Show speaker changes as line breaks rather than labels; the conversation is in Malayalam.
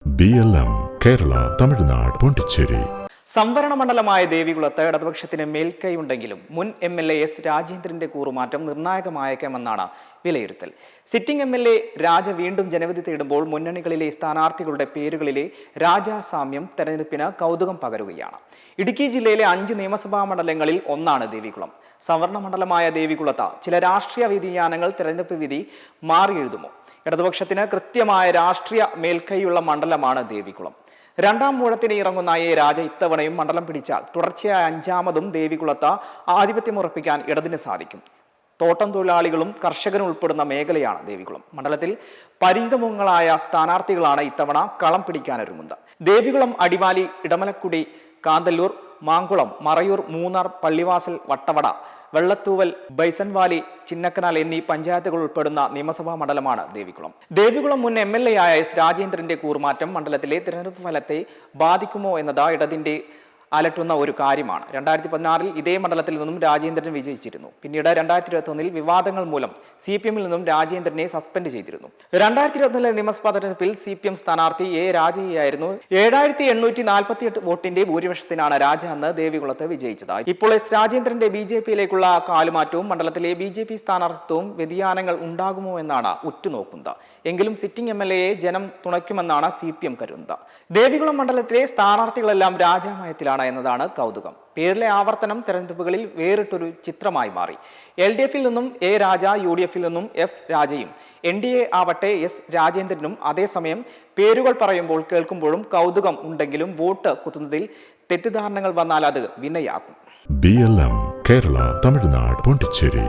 BLM കേരള തമിഴ്നാട് പോണ്ടിച്ചേരി.
സംവരണ മണ്ഡലമായ ദേവികുളത്ത് ഇടതുപക്ഷത്തിന് മേൽക്കൈയുണ്ടെങ്കിലും മുൻ MLA എസ് രാജേന്ദ്രന്റെ കൂറുമാറ്റം നിർണായകമായേക്കാമെന്നാണ് വിലയിരുത്തൽ. സിറ്റിംഗ് MLA രാജ വീണ്ടും ജനവിധി തേടുമ്പോൾ മുന്നണികളിലെ സ്ഥാനാർത്ഥികളുടെ പേരുകളിലെ രാജാസാമ്യം തെരഞ്ഞെടുപ്പിന് കൗതുകം പകരുകയാണ്. ഇടുക്കി ജില്ലയിലെ 5 നിയമസഭാ മണ്ഡലങ്ങളിൽ ഒന്നാണ് ദേവികുളം. സംവരണ മണ്ഡലമായ ദേവികുളത്ത് ചില രാഷ്ട്രീയ വ്യതിയാനങ്ങൾ തെരഞ്ഞെടുപ്പ് വിധി മാറിയെഴുതുമോ? ഇടതുപക്ഷത്തിന് കൃത്യമായ രാഷ്ട്രീയ മേൽക്കൈയുള്ള മണ്ഡലമാണ് ദേവികുളം. രണ്ടാം മൂഴത്തിന് ഇറങ്ങുന്ന രാജ ഇത്തവണയും മണ്ഡലം പിടിച്ചാൽ തുടർച്ചയായ 5ാമതും ദേവികുളത്ത് ആധിപത്യം ഉറപ്പിക്കാൻ ഇടതിന് സാധിക്കും. തോട്ടം തൊഴിലാളികളും കർഷകരും ഉൾപ്പെടുന്ന മേഖലയാണ് ദേവികുളം. മണ്ഡലത്തിൽ പരിചിതമുഖങ്ങളായ സ്ഥാനാർത്ഥികളാണ് ഇത്തവണ കളം പിടിക്കാനൊരുങ്ങുന്നത്. ദേവികുളം, അടിമാലി, ഇടമലക്കുടി, കാന്തല്ലൂർ, മാങ്കുളം, മറയൂർ, മൂന്നാർ, പള്ളിവാസൽ, വട്ടവട, വെള്ളത്തൂവൽ, ബൈസൺവാലി, ചിന്നക്കനാൽ എന്നീ പഞ്ചായത്തുകൾ ഉൾപ്പെടുന്ന നിയമസഭാ മണ്ഡലമാണ് ദേവികുളം. ദേവികുളം മുൻ MLA ആയ എസ് രാജേന്ദ്രന്റെ കൂറുമാറ്റം മണ്ഡലത്തിലെ തിരഞ്ഞെടുപ്പ് ഫലത്തെ ബാധിക്കുമോ എന്നത് ഇടതിന്റെ അലട്ടുന്ന ഒരു കാര്യമാണ്. 2016 ഇതേ മണ്ഡലത്തിൽ നിന്നും രാജേന്ദ്രൻ വിജയിച്ചിരുന്നു. പിന്നീട് 2021 വിവാദങ്ങൾ മൂലം CPM-ൽ നിന്നും രാജേന്ദ്രനെ സസ്പെൻഡ് ചെയ്തിരുന്നു. 2021 നിയമസഭാ തെരഞ്ഞെടുപ്പിൽ CPM സ്ഥാനാർത്ഥി രാജയായിരുന്നു. 7848 വോട്ടിന്റെ ഭൂരിപക്ഷത്തിനാണ് രാജ അന്ന് ദേവികുളത്ത് വിജയിച്ചത്. ഇപ്പോൾ എസ് രാജേന്ദ്രന്റെ BJP-യിലേക്കുള്ള കാലുമാറ്റവും മണ്ഡലത്തിലെ BJP സ്ഥാനാർത്ഥിത്വവും വ്യതിയാനങ്ങൾ ഉണ്ടാകുമോ എന്നാണ് ഉറ്റുനോക്കുന്നത്. എങ്കിലും സിറ്റിംഗ് MLA-യെ ജനം തുണയ്ക്കുമെന്നാണ് CPM കരുതുന്നത്. ദേവികുളം മണ്ഡലത്തിലെ സ്ഥാനാർത്ഥികളെല്ലാം രാജാമയത്തിലാണ് എന്നതാണ് കൗതുകം. പേരിലെ ആവർത്തനം തെരഞ്ഞെടുപ്പുകളിൽ വേറിട്ടൊരു ചിത്രമായി മാറി. LDF-ൽ നിന്നും രാജ, UDF-ൽ നിന്നും F രാജയും, NDA ആവട്ടെ എസ് രാജേന്ദ്രനും. അതേസമയം പേരുകൾ പറയുമ്പോൾ കേൾക്കുമ്പോഴും കൗതുകം ഉണ്ടെങ്കിലും വോട്ട് കുത്തുന്നതിൽ തെറ്റിദ്ധാരണകൾ വന്നാൽ അത് വിനയാകും.
BLM കേരള തമിഴ്നാട് പോണ്ടിച്ചേരി.